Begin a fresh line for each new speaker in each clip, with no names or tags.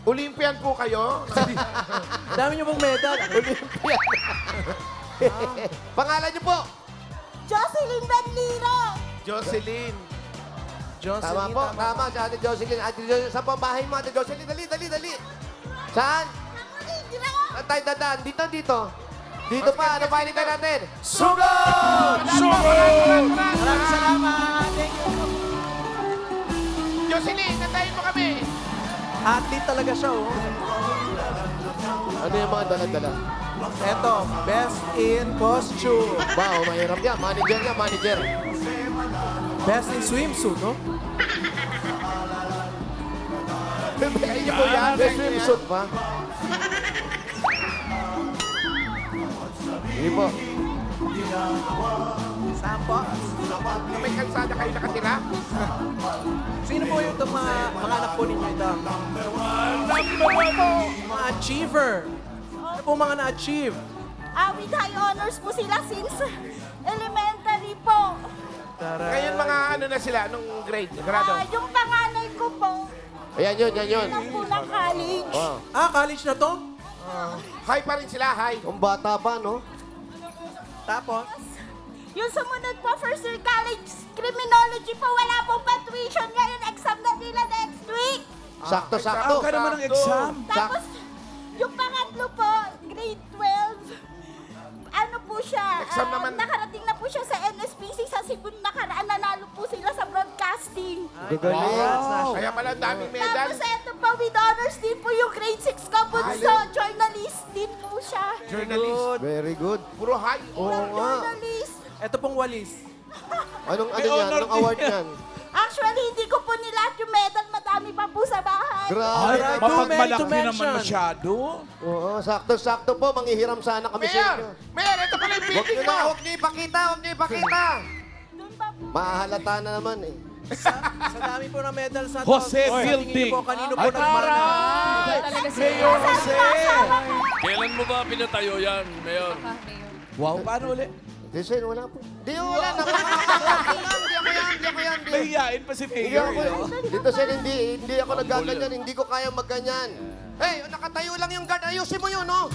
Olympian po kayo?
Dami niyo pong medal.
Olympian. Pangalan niyo po?
Jocelyn Benliro!
Jocelyn.
Jocelyn,
Tama po, tama. Si Ate Jocelyn. Ate Jocelyn, saan po ang bahay mo, Ate Jocelyn? Dali, dali, dali. Saan? Saan tayo dadaan? Dito, dito. Dito pa, ano pa ka natin?
Sugod! Sugod!
Maraming salamat. Thank you.
Jocelyn, nandayin mo kami.
Athlete talaga siya, oh.
Ano yung mga dala-dala?
Eto, best in costume.
Wow, mahirap yan. Manager yan, manager.
Best in swimsuit, no?
Kaya po yan. May swimsuit pa. Hindi po.
Saan po?
May kalsada kayo nakatira?
Sino po yung mga anak po ninyo ito? Mga achiever. Ano po mga na-achieve?
With high honors po sila since elementary po.
Ngayon mga ano na sila, anong grade? Grado?
Yung panganay ko po,
Ayan yun, yan yun.
lang po ng college.
Wow.
College na to?
High pa rin sila, high.
Ang bata pa, no?
Tapos?
Yung sumunod po, first year college, criminology po, wala pong pa tuition. Ngayon, exam na nila next week.
Sakto-sakto.
Ka naman ng exam.
Tapos, yung pangatlo po, grade 12, ano po siya,
Exam naman.
nakarating na po siya sa NSPC sa Cebu, nakaraan, nanalo po sila sa broadcasting.
Gagaling.
Kaya pala ang daming medal.
Tapos eto po, with honors din po yung grade 6 ko po, so journalist din po siya.
Journalist.
Very good.
Puro high.
Oo nga.
Journalist.
Ito pong walis.
Anong ano yan? Anong award yan?
Actually, hindi ko po nilahat yung medal, madami pa po sa bahay.
Grabe.
Too many to
Mapagmalaki naman
mention.
masyado.
Oo, sakto-sakto po. Manghihiram sana kami sa
Mayor!
inyo.
Mayor, ito pala yung
Huwag
building
nyo
mo.
na, huwag nyo ipakita, huwag nyo ipakita.
Doon pa po.
Mahalata na naman eh.
Sa dami po ng medals na to.
Jose
sa tingin
Fielding.
niyo po, kanino po
Ay,
nagmana?
Mayor Jose!
Kailan mo ba pinatayo yan, Mayor?
Wow, paano ulit?
Kasi wala po. Di wala na. Hindi ako yan, hindi ako yan.
Mahihain pa si
Hindi
Mayor.
ako yan. Dito sir, hindi ako naggaganyan. Hindi ko kaya magganyan. Hey, nakatayo lang yung guard. Ayusin mo yun, no?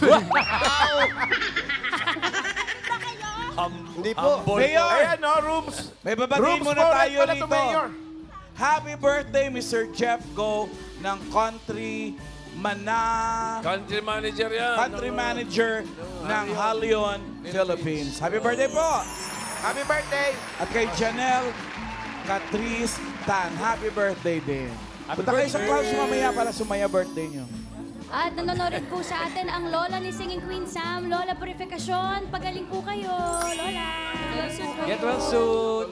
Hindi po.
Mayor!
Ayan, no, rooms.
May babatiin
Rooms
muna
for
tayo
rent pala to,
rito.
Mayor.
Happy birthday, Mr. Jeff Go ng Country
Country manager yan.
Country Manager ng Halion, Philippines. Happy birthday po!
Happy birthday.
At kay Janelle Catrice Tan, happy birthday din. Punta kayo sa clubs mamaya para sumaya birthday nyo.
At nanonood po sa atin ang lola ni Singing Queen Sam, Lola Purificacion. Pagaling po kayo, Lola.
Get well soon.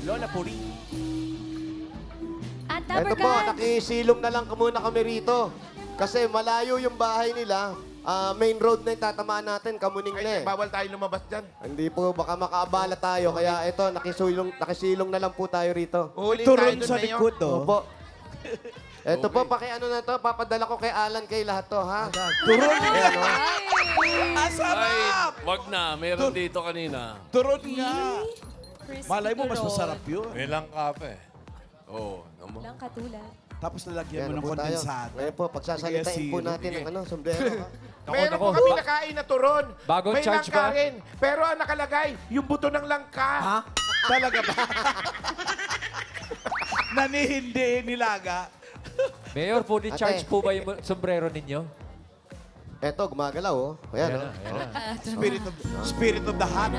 Lola Puri.
Ito
At
po,
Tabergan.
nakisilong na lang muna kami rito. Kasi malayo yung bahay nila. Main road na yung tatamaan natin, Kamuning
Ay,
na eh.
bawal tayo lumabas dyan.
Hindi po, baka makaabala tayo. Kaya ito, nakisilong na lang po tayo rito.
Uhuli
Turon
tayo dun,
sa
Mayor.
likod, oh.
Opo. Ito po, pakiano na to, papadala ko kay Alan, kay lahat to, ha?
Turon
Ayan, oh.
Ang
Ay,
sarap!
wag na. Meron dito kanina.
Turon nga! Malay mo, mas masarap yun.
May lang kape. Oo.
Lang katulad.
Tapos lalagyan
Ayan
mo
na
ng
po tayo.
kondensado.
Ngayon po, pagsasalitain po
Sige,
natin
sige.
ang sombrero. ha?
Meron po kami nakain na turon.
Bagong
May
charge
langka
ba?
rin. Pero ang nakalagay, yung buto ng langka.
Ha?
Talaga ba?
Nanihindi nilaga.
Mayor, fully
Ate.
charged po ba yung sombrero ninyo?
Eto, gumagalaw, oh. Ayan, oh.
Ayan na.
Spirit of the heart.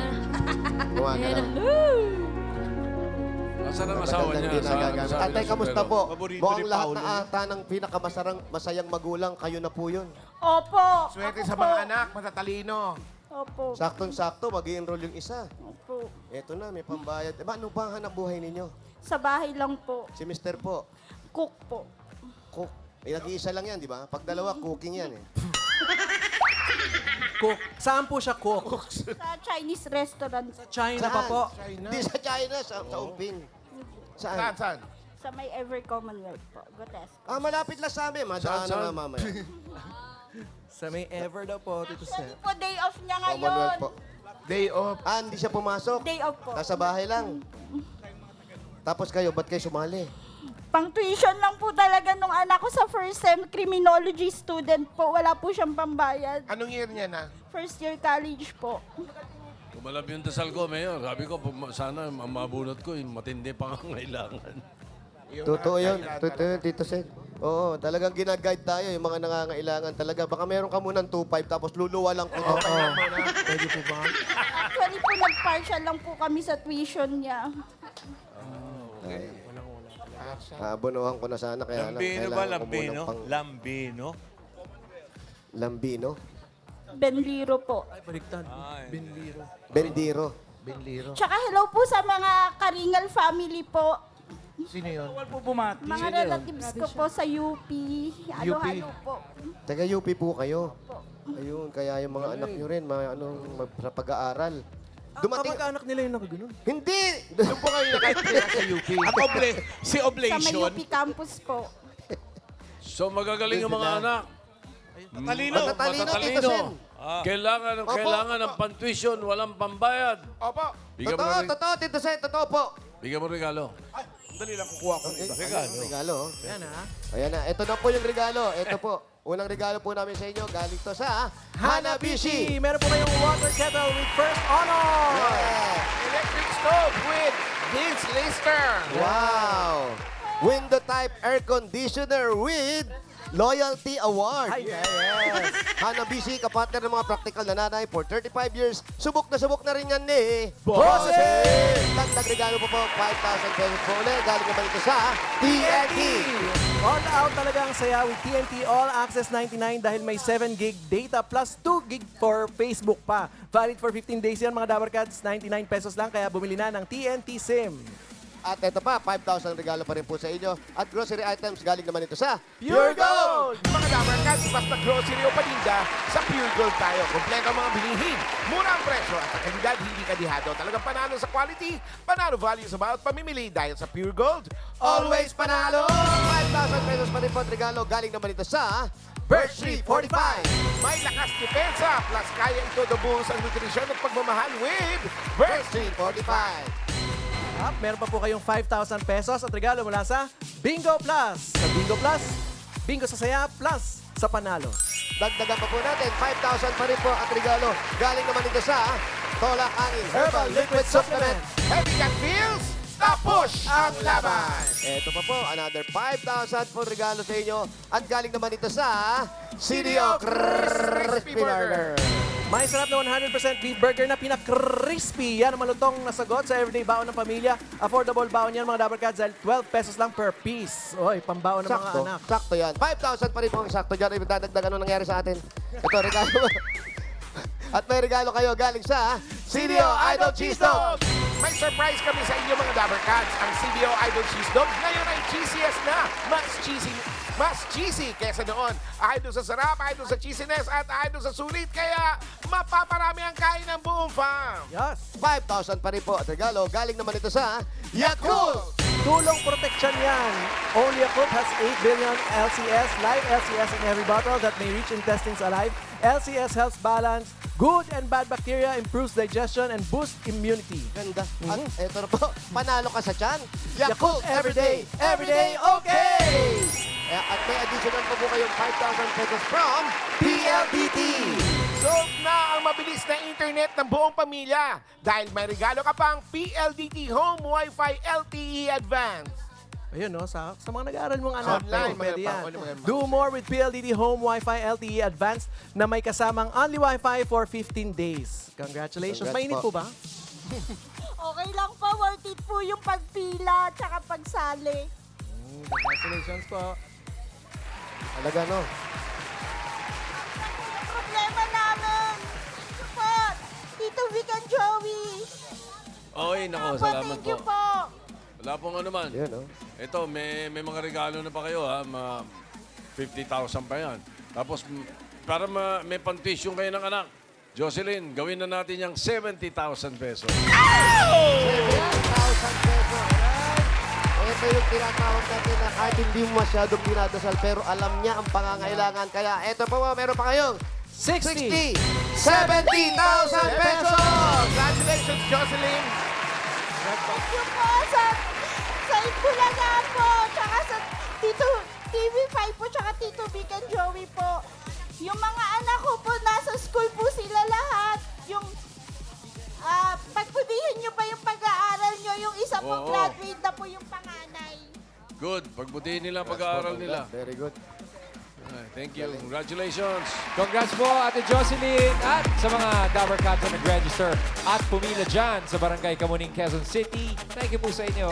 Gumagalaw.
Nasaan ang asawa niya?
Magandang ginagamit.
Saan
Tatay,
ang
kamusta
sombrero?
po?
Paborito
Mukhang
ni
lahat
Paolo.
na ata ng masayang magulang, kayo na po yun.
Opo.
Swerte
Ako
sa
po.
mga anak, matatalino.
Opo.
Saktong-sakto, mag-i-enroll yung isa.
Opo.
Eto na, may pambayad. Diba, ano ba ang hanap buhay ninyo?
Sa bahay lang po.
Si Mister po,
Cook po.
cook. Nag-iisa lang yan, di ba? Pag dalawa, cooking yan eh.
Cook. Saan po siya cook?
Sa Chinese restaurant.
Sa China pa po.
China.
Hindi sa China, sa Upin.
Saan,
Saan?
saan?
Sa may Ever Commonwealth po. Gotes.
Malapit lang sa amin. Madaan na nga mamaya.
Sa may ever daw po, Tito
Actually
Seth.
po, day off niya
Commonwealth
ngayon.
po.
Day off.
Hindi siya pumasok.
Day off po.
Nasa bahay lang. Tapos kayo, ba't kayo sumali?
Pang tuition lang po talaga nung anak ko sa first sem, criminology student po. Wala po siyang pambayad.
Anong year niya na?
First year college po.
Kumalab yung dasal ko, Mayor. Sabi ko, sana ang mabunot ko, yung matindi pangangailangan.
Totoo yun. Totoo yun, Tito Sen. Oo, talagang ginaguide tayo yung mga nangangailangan talaga. Baka meron ka munang 2.5 tapos luluwa lang ko.
Pwede po ba?
Actually po, nag-partial lang po kami sa tuition niya.
Abonohan ko na sana kaya
Lambino ba? Lambino? Lambino?
Lambino?
Benliro po.
Ay, baliktad.
Bendiro.
Benliro.
Tsaka hello po sa mga Karingal family po.
Sino yun?
Bawal po bumati.
Mga relatives ko po sa UP. Halo-halo po.
Taga UP po kayo. Ayun, kaya yung mga anak nyo rin, mga sa pag-aaral. Dumating...
Kamag-anak nila yung nakaganon.
Hindi!
Doon po kayo nakatira sa UP.
Si
Sa may
Oblation.
UP campus po.
So magagaling yung mga anak.
Matalino.
Matatalino, Tito Sen.
Kailangan ng pantuition, walang pambayad.
Opo.
Bigyan mo
Totoo,
ng,
totoo, Tito Sen. Totoo po.
bigyan mo ng regalo.
Dali lang kukuha ko.
Regalo.
Yan ha.
Ayan na. Ito na po yung regalo. Ito po. Unang regalo po namin sa inyo. Galing to sa Hanabishi.
Meron po kayong water kettle with first honor.
Yeah.
Electric stove with Vince Lister.
Wow! Window type air conditioner with Loyalty Award.
Yes.
Hanabishi, kapartner ng mga practical na nanay for 35 years. Subok na rin yan ni
Bossing!
Dagdag regalo po 5,000 pesos po ulit. Galing naman ito sa TNT.
All out talaga ang saya with TNT All Access 99 dahil may 7 gig data plus 2 gig for Facebook pa. Valid for 15 days yan mga Dabarkads. 99 pesos lang kaya bumili na ng TNT SIM.
At ito pa, 5,000 regalo pa rin po sa inyo. At grocery items galing naman ito sa
Pure Gold!
Mga Dabarkads, basta grocery o paninda, sa Pure Gold tayo. Kompleto ang mga bilihin. Mura ang presyo at sa kalidad, hindi kadihado. Talagang panalo sa quality, panalo value sa bawat pamimili dahil sa Pure Gold.
Always panalo! 5,000 pesos pa rin po at regalo galing naman ito sa Birch Tree 45.
May lakas depensa, plus kaya ito dabuhos ang nutrisyon at pagmamahal with Birch
Birch Tree 45.
Meron pa po kayong 5,000 pesos at regalo mula sa Bingo Plus. Sa Bingo Plus, bingo sa saya plus sa panalo.
Dagdagan pa po natin, 5,000 pa rin po at regalo. Galing naman ito sa Tolak Angin Herbal Liquid Supplement.
Heavy Cat Feels, stop push ang laban.
Ito pa po, another 5,000 po regalo sa inyo. At galing naman ito sa CDO Crispy Burger.
May sarap na 100% beef burger na pinaka-crispy. Yan ang malutong na sagot sa everyday baon ng pamilya. Affordable baon yan mga Dabarkads dahil 12 pesos lang per piece. Oy, pambaon ng mga
Sakto,
anak.
sakto yan. 5,000 pa rin po ang sakto dyan. Dadagdag ano nangyari sa atin. Ito, regalo. At may regalo kayo galing sa CDO Idol Cheese Dog.
May surprise kami sa inyo mga Dabarkads. Ang CBO Idol Cheese Dog ngayon ay cheesiest na. Mas cheesy kesa noon. Idol sa sarap, idol sa cheesiness, at idol sa sulit. Kaya mapaparami ang kain ng buong farm.
Yes.
5,000 pa rin po at regalo. Galing naman ito sa Yakult.
Tulong protection yan. Only Yakult has 8 billion LCS, live LCS in every bottle that may reach intestines alive. LCS helps balance good and bad bacteria, improves digestion, and boosts immunity.
Ganda. At ito na po, panalo ka sa tiyan.
Yakult everyday, everyday okay!
At may additional pa po kayong 5,000 pesos from PLDT.
Solve na ang mabilis na internet ng buong pamilya dahil may regalo ka pang PLDT Home Wi-Fi LTE Advance.
Ayun, no? Sa mga nag-aaral mong anak,
Online,
pwede
mga
yan. Do more with PLDT Home Wi-Fi LTE Advanced na may kasamang only Wi-Fi for 15 days. Congratulations.
Congrats
Mainit
po.
po ba?
Okay lang po, worth it po yung pagpila at saka pagsali.
Congratulations po.
Talaga, no?
Problema namin. Ito po, Tito Vic and Joey.
Oy, nako,
Opo,
salamat
thank you
po.
po.
Wala pong ano man.
Yun, no?
Ito, may mga regalo na pa kayo, ha? 50,000 pa yan. Tapos, para may pantuition kayo ng anak, Jocelyn, gawin na natin yung 70,000 pesos.
7,000 pesos. Ito yung tinatawag natin na kahit hindi mo masyadong dinadasal pero alam niya ang pangangailangan. Kaya ito po, meron pa kayong
60.
70,000 pesos!
Congratulations, Jocelyn!
Thank you po sa Itbulaga po, tsaka sa Tito TV5 po, tsaka Tito Vic and Joey po. Yung mga anak ko po, nasa school po sila lahat. Yung, pagpudihin nyo pa yung pag-aaral nyo, yung isa po
Oo.
graduate na po yung panganay.
Good. Pagbutihin nila ang pag-aaral nila.
Very good.
Ay, thank you. Congratulations.
Congrats po, Ate Jocelyn, at sa mga Dabber Cats na nag-register at pumila dyan sa Barangay Kamuning, Quezon City. Thank you po sa inyo.